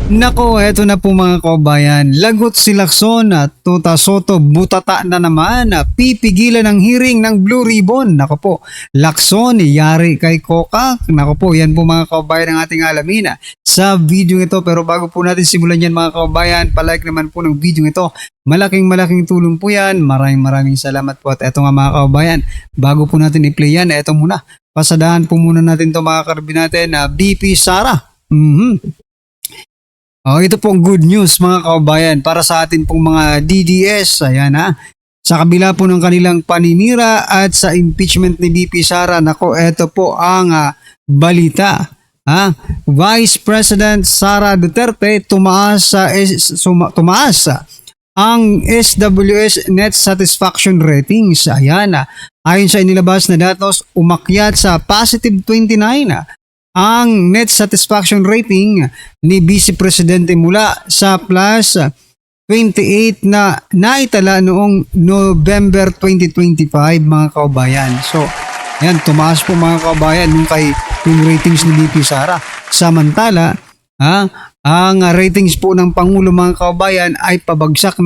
Nako, eto na po mga kabayan. Lagot si Lacson at Tuta Soto butata na naman. Pipigilan ang hearing ng Blue Ribbon. Nako po, Lacson, yari kay Coca. Nako po, yan po mga kabayan ang ating alamin sa video ito. Pero bago po natin simulan yan mga kabayan, palike naman po ng video ito. Malaking tulong po yan. Maraming salamat po. At eto nga mga kabayan, bago po natin i-play yan, eto muna. Pasadahan po muna natin to mga karbi natin na BP Sara. Oh, ito pong good news mga kababayan para sa atin pong mga DDS. Ayan ha. Sa kabila po ng kanilang paninira at sa impeachment ni BP Sara, nako, ito po ang balita. Vice President Sara Duterte tumaas ang SWS Net Satisfaction Ratings. Ayan. Ayon sa inilabas na datos, umakyat sa positive 29 ang net satisfaction rating ni Vice Presidente mula sa plus 28 na naitala noong November 2025 mga kababayan. So, yan, tumaas po mga kababayan yung ratings ni BP Sara. Samantala, ang ratings po ng Pangulo mga kababayan ay pabagsak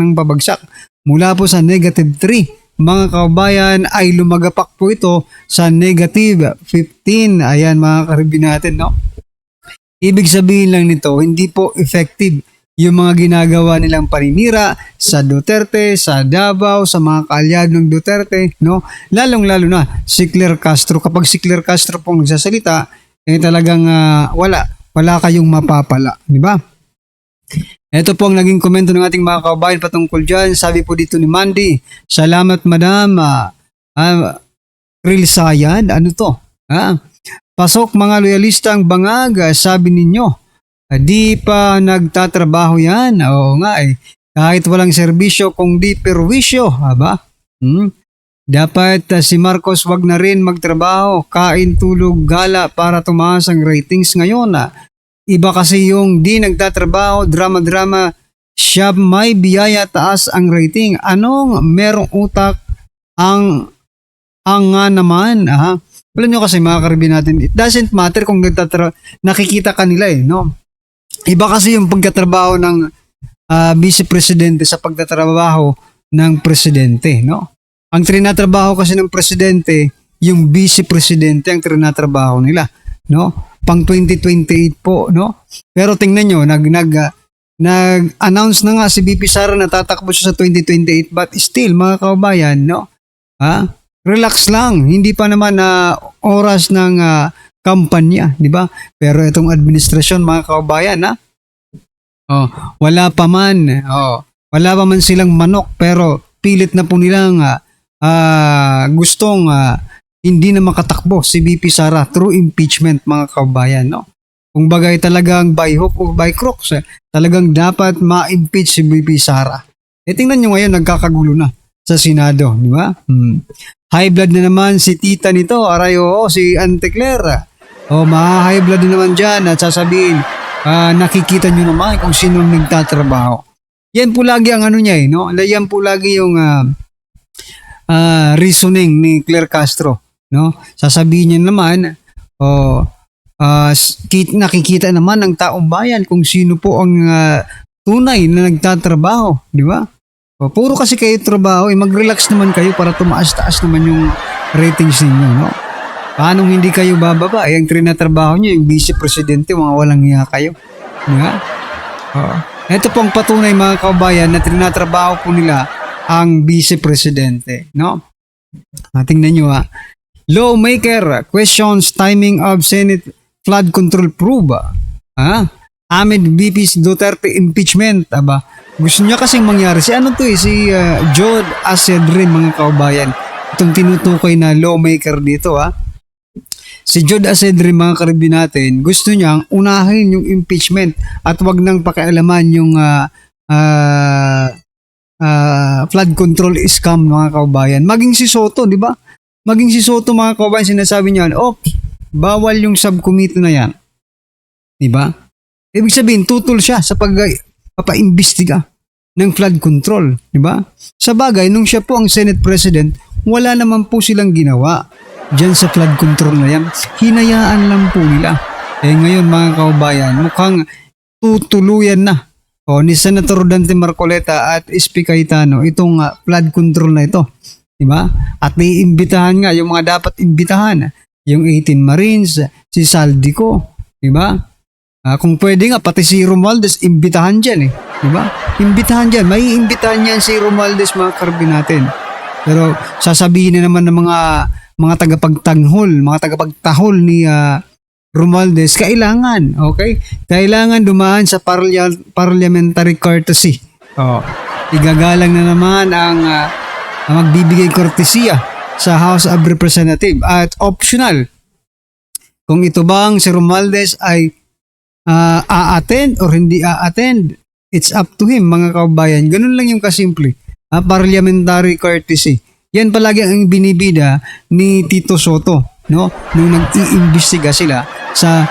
mula po sa negative 3. Mga kababayan ay lumagapak po ito sa negative 15. Ayan mga karibin natin, no? Ibig sabihin lang nito, hindi po effective yung mga ginagawa nilang paninira sa Duterte, sa Davao, sa mga kaalyado ng Duterte, no? Lalong-lalo na si Claire Castro. Kapag si Claire Castro pong nagsasalita, talagang wala kayong mapapala, di ba? Ito po ang naging komento ng ating mga kababayan patungkol dyan. Sabi po dito ni Mandy, salamat madam. Real Sayad, ano to? Pasok mga loyalista ang bangag, sabi ninyo. Di pa nagtatrabaho yan. Oo nga eh. Kahit walang serbisyo kung di perwisyo. Dapat si Marcos wag na rin magtrabaho. Kain, tulog, gala para tumaas ang ratings ngayon. Iba kasi yung di nagtatrabaho, drama-drama, siya may biyaya, taas ang rating. Anong merong utak ang nga naman? Alam nyo kasi mga karibin natin, it doesn't matter kung nakikita kanila no? Iba kasi yung pagtatrabaho ng vice presidente sa pagtatrabaho ng presidente, no? Ang trinatrabaho kasi ng presidente, yung vice presidente ang trinatrabaho nila, no? Pang 2028 po, no? Pero tingnan nyo, nag-announce na nga si BP Sara na tatakbo siya sa 2028, but still, mga kababayan, no? Relax lang, hindi pa naman oras ng kampanya, di ba? Pero itong administrasyon, mga kababayan, wala pa man silang manok, pero pilit na po nilang gustong hindi na makatakbo si BP Sara through impeachment mga kababayan, no? Kung bagay talagang by hook or by crooks, talagang dapat ma-impeach si BP Sara. Tingnan nyo ngayon, nagkakagulo na sa Senado, di ba? High blood na naman si tita nito, si Auntie Claire. Ma-high blood na naman dyan at sasabihin, nakikita nyo naman kung sino nagtatrabaho. Yan po lagi ang ano niya, no? Yan po lagi yung reasoning ni Claire Castro. No, sasabihin niya naman, nakikita naman ng taong bayan kung sino po ang tunay na nagtatrabaho, di ba? Puro kasi kayo trabaho, mag-relax naman kayo para tumaas-taas naman yung ratings ninyo, no? Paano hindi kayo bababa? Ang trinatrabaho niyo, yung vice presidente, mga walang hiya kayo, di ba? Ito pong patunay mga kabayan na trinatrabaho po nila ang vice presidente, no? Tingnan nyo Lawmaker questions timing of Senate flood control probe. Amid VP's Duterte impeachment. Gusto niya kasing mangyari. Si Jod Asedre mga kababayan. Itong tinutukoy na lawmaker dito. Si Jod Asedre mga karibin natin, gusto niyang unahin yung impeachment at wag nang pakialaman yung flood control scam mga kababayan. Maging si Soto, di ba? Maging si Soto mga kababayan, sinasabi niya, bawal yung subcommittee na yan. Diba? Ibig sabihin, tutol siya sa pagpapaimbestiga ng flood control. Diba? Sa bagay, nung siya po ang Senate President, wala naman po silang ginawa dyan sa flood control na yan. Hinayaan lang po nila. Ngayon mga kababayan, mukhang tutuluyan na ni Senator Dante Marcoleta at SP Cayetano itong flood control na ito. Diba? At iimbitahan nga yung mga dapat imbitahan. Yung 18 Marines, si Saldico. Diba? Kung pwede nga, pati si Romualdez, imbitahan dyan Diba? Imbitahan dyan. May imbitahan yan si Romualdez, mga karbi natin. Pero sasabihin na naman ng mga tagapagtanghol, mga tagapagtahol ni Romualdez, kailangan, okay? Kailangan dumaan sa parliamentary courtesy. Igagalang na naman ang magbibigay kortesiya sa House of Representatives at optional. Kung ito bang si Romualdez ay a-attend or hindi a-attend, it's up to him, mga kababayan. Ganun lang yung kasimple. Parliamentary courtesy. Yan palagi ang binibida ni Tito Soto, no? Nung nag-iimbestiga sila sa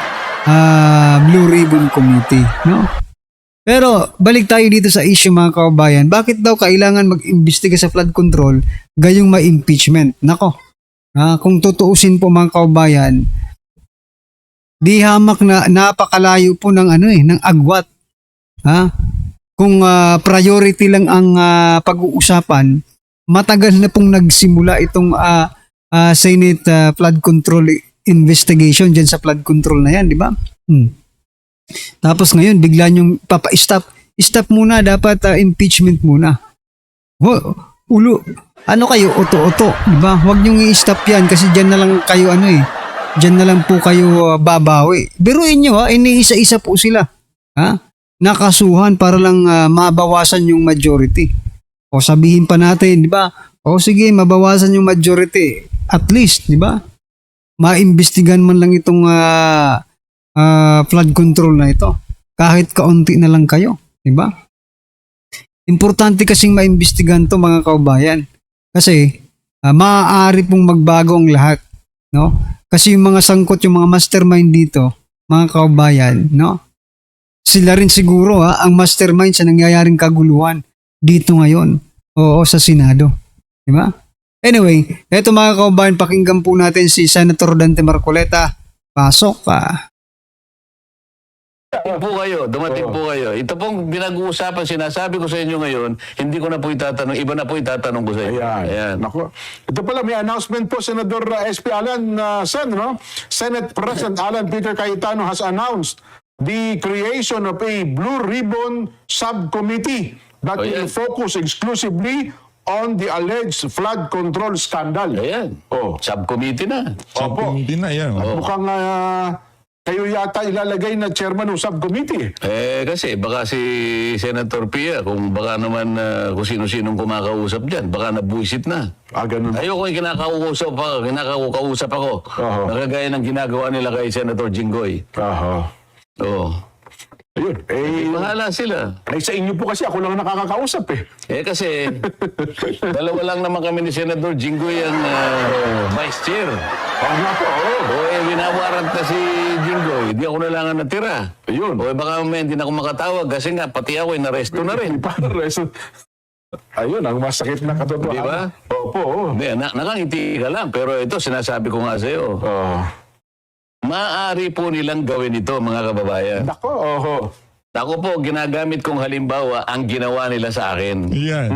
Blue Ribbon Committee, no? Pero balik tayo dito sa issue, mga kababayan. Bakit daw kailangan mag-imbestiga sa flood control gayong may impeachment? Nako, kung tutuusin po, mga kababayan, di hamak na napakalayo po ng ng agwat. Kung priority lang ang pag-uusapan, matagal na pong nagsimula itong Senate flood control investigation dyan sa flood control na yan, di ba? Tapos ngayon, bigla nyong papa-stop. Stop muna, dapat impeachment muna. Ano kayo, oto-oto, di ba? Huwag nyong i-stop yan kasi dyan na lang kayo dyan na lang po kayo babawi. Biruin nyo iniisa-isa po sila. Nakasuhan para lang mabawasan yung majority. O sabihin pa natin, di ba? O sige, mabawasan yung majority. At least, di ba? Maimbestigan man lang itong flood control na ito. Kahit kaunti na lang kayo, di ba? Importante kasing maimbestigan to, mga kababayan. Kasi maaari pong magbago ang lahat, no? Kasi yung mga sangkot, yung mga mastermind dito, mga kababayan, no? Sila rin siguro ang mastermind sa nangyayaring kaguluhan dito ngayon. Oo, sa Senado. Di ba? Anyway, eto, mga kababayan, pakinggan po natin si Senator Dante Marcoleta. Pasok pa. Dumating po kayo. Ito pong pinag-uusapan, sinasabi ko sa inyo ngayon, hindi ko na po itatanong, iba na po itatanong ko sa inyo. Ayan. Naku. Ito pala, may announcement po, Senador SP Alan Sen, no? Senate President Alan Peter Cayetano has announced the creation of a Blue Ribbon Subcommittee that will focus exclusively on the alleged flood control scandal. Ayan. Subcommittee na. Opo. Hindi na yan. Mukhang kayo yata ilalagay na chairman ng subcommittee. Kasi baka si Senator Pia, kung baka naman kung sino-sinong kumakausap dyan, baka nabuisit na. Ganun. Ayoko yung kinakausap ako. Nakagaya ng ginagawa nila kay Senator Jinggoy. Oo. Ayun. Bahala sila. Sa inyo po kasi ako lang nakakakausap Kasi dalawa lang naman kami ni Senator Jinggoy ang vice chair. Nga po, Winawarrant na si Jinggoy. Di ako na lang ang natira. Ayun. Baka hindi na ako makatawag kasi nga pati ako inaresto na rin. Ayun, ang masakit na katotohanan. Di ba? Opo. Hindi, nakangiti ka lang. Pero ito, sinasabi ko nga sa'yo. Maaari po nilang gawin ito, mga kababayan. Nako, Ako po, ginagamit kong halimbawa ang ginawa nila sa akin. Yan.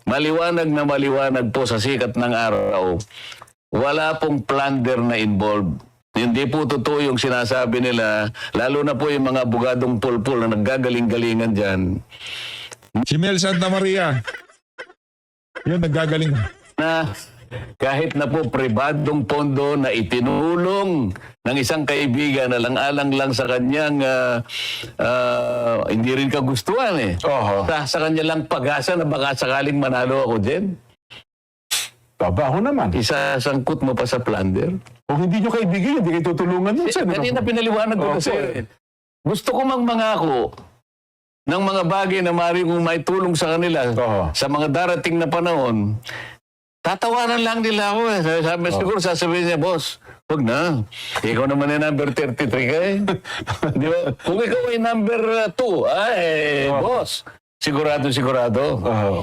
Maliwanag na maliwanag po sa sikat ng araw. Wala pong plunder na involved. Hindi po totoo yung sinasabi nila, lalo na po yung mga abogadong pulpul na naggagaling-galingan dyan. Si Mel Santa Maria. Yun, naggagaling. Na kahit na po pribadong pondo na itinulong ng isang kaibigan na lang-alang lang sa kanyang hindi rin kagustuhan sa kanya lang pag-asa na baka sakaling manalo ako dyan. Babaho naman. Isasangkot mo pa sa plunder. Kung hindi nyo kaibigan, hindi kayo tutulungan yun. Kanina pinaliwanag ko kasi. Gusto ko mangako ng mga bagay na maaari kong maitulong sa kanila sa mga darating na panahon. Tatawanan lang nila ako siguro sasabihin niya, boss, huwag na. Ikaw naman ay number 33 ka Di ba? Kung ikaw ay number 2, boss, sigurado.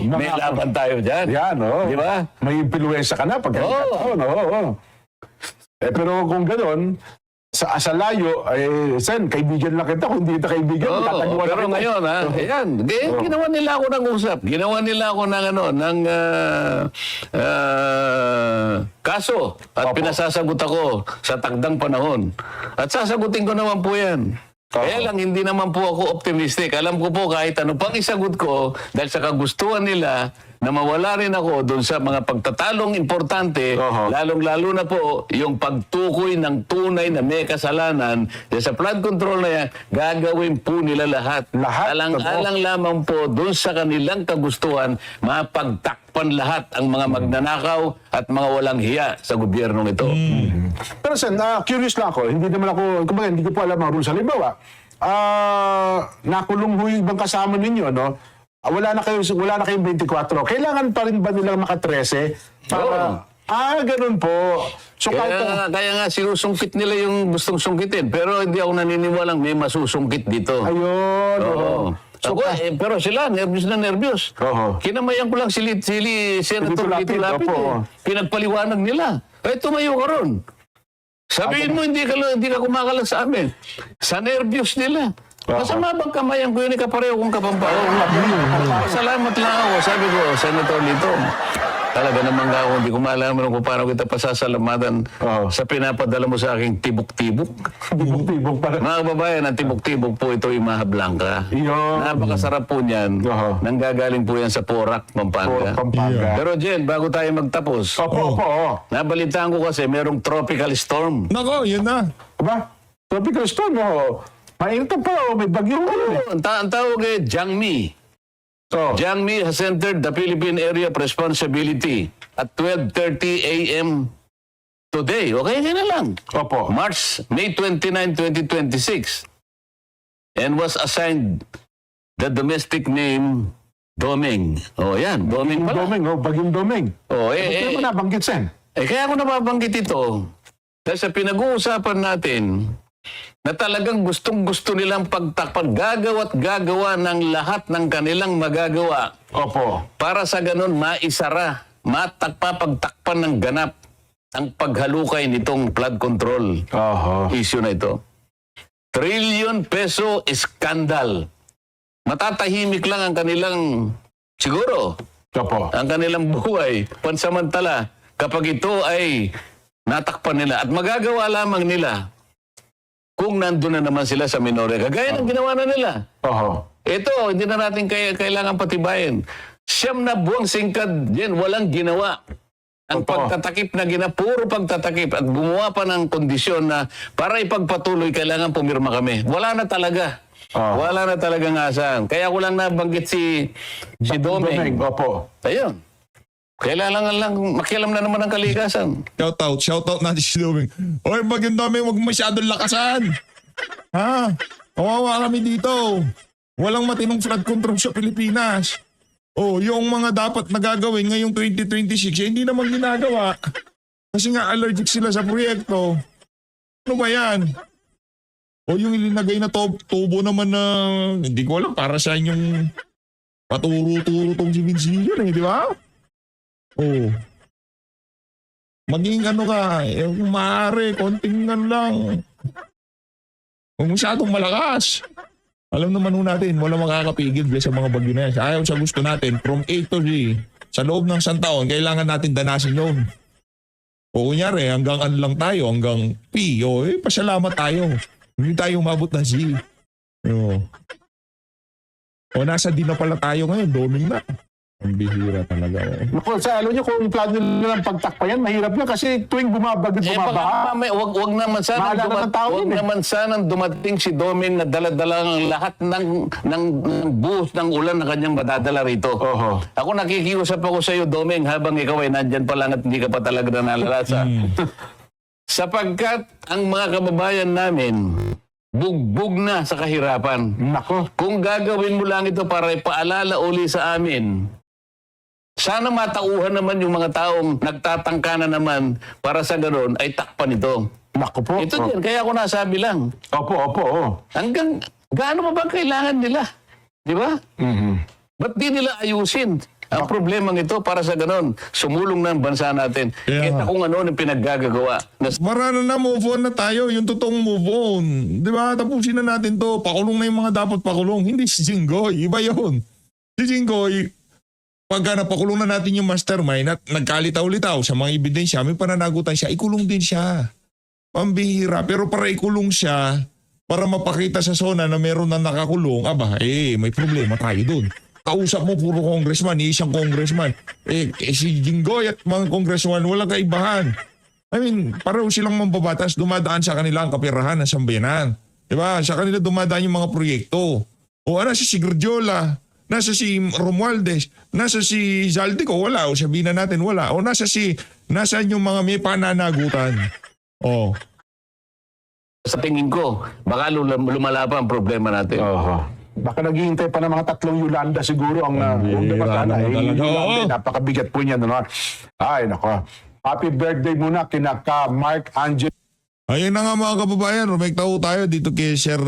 May laban tayo dyan. Yan, Di ba? May impluensya ka na pag pero kung gano'n, sa layo, Sen, kaibigan lang kita. Kung hindi kita kaibigan, Oo, tataguan pero na kita. ngayon, ayan, ginawa nila ako ng usap. Ginawa nila ako ng kaso. At Opo. pinasasagot ako sa takdang panahon. At sasagutin ko naman po yan. Kaya lang, hindi naman po ako optimistic. Alam ko po kahit ano pang isagot ko, dahil sa kagustuhan nila, na mawala rin ako doon sa mga pagtatalong importante, Oho. lalong-lalo na po yung pagtukoy ng tunay na may kasalanan sa flood control na yan, gagawin po nila lahat. Lahat? Alang-alang lamang po doon sa kanilang kagustuhan, mapagtakpan lahat ang mga magnanakaw at mga walang hiya sa gobyernong ito. Pero Sen, curious lang ako. Hindi naman ako, kumbaga, hindi ko po alam ang rules. Halimbawa, nakulong ho yung ibang kasama ninyo, no? Wala na kayong 24. Kailangan pa rin ba nilang maka-13 para... ganun po. So, Kaya nga sinusungkit nila yung gustong sungkitin. Pero hindi ako naniniwalang may masusungkit dito. ayun. Oo. Ako, pero sila, nervyos na nervyos. Oo. Kinamayan ko lang si Senator Lito Lito Lapid, Lapid. opo. Pinagpaliwanag nila. Tumayo ka ron. Sabihin mo, hindi ka kumakalat sa amin. Sa nervyos nila. Masama bang kamayan ko yun, kapareho kong kapampao? Salamat lang ako. Sabi ko, Senator Lito, talaga naman ako, hindi ko malaman kung paano kita pasasalamatan sa pinapadala mo sa aking tibok-tibok. Tibok-tibok para. Mga kababayan, ang tibok-tibok po ito yung Maha Blanca. Yun. Napakasarap po niyan. Nanggagaling po yan sa Porac, Pampanga. Pampanga. Pero Jen, bago tayo magtapos, Opo. nabalitaan ko kasi merong tropical storm. Nako, yun na. Aba, tropical storm, mainit pa, may bagyo. Ang tawag ay Jiangmi. So, Jiangmi has entered the Philippine Area of Responsibility at 12:30 a.m. today. Okay na lang. opo. May 29, 2026. And was assigned the domestic name Doming. Oh, yan. Doming pala. Doming, bagyong Doming. Oh, Hindi mo nabanggit, Sen. kaya ako nababanggit ito dahil sa pinag-uusapan natin na talagang gustong-gusto nilang gagawa ng lahat ng kanilang magagawa Opo. para sa ganun maisara, pagtakpan ng ganap ang paghalukay nitong flood control issue na ito. Trillion peso scandal. Matatahimik lang ang kanilang, siguro, Opo. ang kanilang buhay pansamantala kapag ito ay natakpan nila at magagawa lamang nila kung nandun na naman sila sa minorya. Kagaya ng ginawa na nila. Ito, hindi na natin kailangan patibayin. 9 na buwang singkad, yan, walang ginawa. Ang pagtatakip na puro pagtatakip at gumawa pa ng kondisyon na para ipagpatuloy, kailangan pumirma kami. Wala na talaga. Wala na talagang asahan. Kaya ko lang nabanggit si Doming. Opo. Ayun. Kailangan lang makialam na naman ang kalikasan. Shoutout natin si Doming. Oy, maganda may wag masyadong lakasan. Ha? Kawawa kami dito. Walang matinong flood control sa Pilipinas. Yung mga dapat na gagawin ngayong 2026, hindi naman ginagawa. Kasi nga allergic sila sa proyekto. Ano ba yan? Yung ilinagay na tubo naman na hindi ko alam para sa inyong paturo-turo tong si Vincilio di ba? Maging kung maaari, konting lang. Kung masyadong malakas. Alam naman natin, wala makakapigil sa mga bagyo na yan. Ayaw sa gusto natin, from A to Z, sa loob ng 1 taon, kailangan natin danasin yun. Kunyari, hanggang lang tayo, hanggang P, pasalamat tayo. Hindi tayo umabot ng Z. Nasa D na pala tayo ngayon, Doming na. Ang bihira talaga. Alam niyo kung plano nilang pagtakpan yan, mahirap yan kasi tuwing bumabaha. Wag naman sanang dumating si Doming na dala-dala ng lahat ng buhos ng ulan na kanyang madadala rito. Ako nakikiusap ako sa iyo, Doming, habang ikaw ay nandyan pa lang at hindi ka pa talaga nalalasa. Sapagkat ang mga kababayan namin bugbog na sa kahirapan. Nako. Kung gagawin mo lang ito para ipaalala uli sa amin, sana matauhan naman yung mga taong nagtatangka na naman para sa ganoon ay takpan ito. Nako po. Ito din, kaya ako nasabi lang. Opo. Hanggang gaano pa ba kailangan nila? Di ba? Ba't di nila ayusin? Ang problemang ito para sa ganon, sumulong na ang bansa natin. Yeah. Kita kung ano ang pinaggagawa. Marano na, move on na tayo. Yung totoong move on. Di ba? Tapusin na natin to. Pakulong na yung mga dapat pakulong. Hindi si Jinggoy. Iba yun. Si Jinggoy, pagka napakulong na natin yung mastermind at nagkalitaw-litaw sa mga ebidensya, may pananagutan siya, ikulong din siya. Pambihira. Pero para ikulong siya, para mapakita sa zona na meron na nakakulong, may problema tayo dun. Kausap mo puro congressman, isang congressman. Si Jinggoy at mga congressman, walang kaibahan. I mean, pareho silang mambabatas, dumadaan sa kanila ang kapirahan ng sambayanan. Diba? Sa kanila dumadaan yung mga proyekto. O nasa si Gordiola, nasa si Romualdez, nasa si Zaldico, wala. O sabihin na natin, wala. O nasaan yung mga may pananagutan. O. Sa tingin ko, baka lumala pa ang problema natin. Baka naghihintay pa ng mga 3 Yolanda siguro ang bihira naman talaga. Oo. napakabigat po niyan. Ano? Ay, nako. Happy birthday muna kina ka Mark Angel. Ayun na nga mga kababayan, rumekta ho tayo dito kay Sir.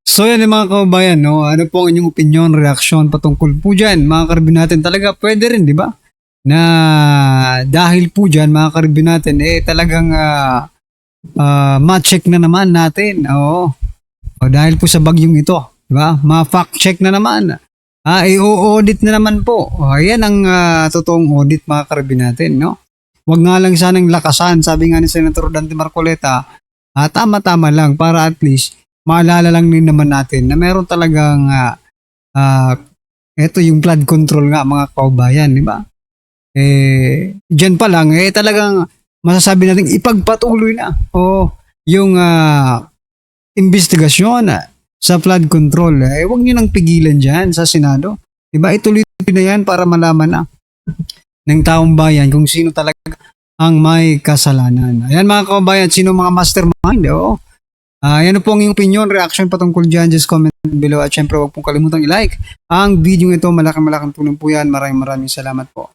So yan mga kababayan, no? Ano po ang inyong opinion, reaksyon patungkol po dyan? Mga karibin natin talaga pwede rin, di ba? Na dahil po dyan, mga karibin natin, talagang ma-check na naman natin. Oo. O, dahil po sa bagyong ito, di ba? Ma-fact check na naman. I-audit na naman po. O, ayan ang totoong audit mga karibin natin, no? Huwag nga lang sanang lakasan, sabi nga ni Senator Dante Marcoleta, tama-tama lang para at least maalala lang din naman natin na meron talagang eto yung flood control nga mga kaubayan, di ba? Diyan pa lang, talagang masasabi natin ipagpatuloy na yung investigasyon sa flood control. Huwag nyo nang pigilan dyan sa Senado. Di ba? Ituloy na yan para malaman na ng taong bayan kung sino talaga ang may kasalanan. Ayan mga kaubayan, sino mga mastermind? Yan po ang iyong opinion, reaction patungkol dyan. Just comment below at syempre huwag pong kalimutang i-like ang video ito. Malaking tulong po yan. Maraming salamat po.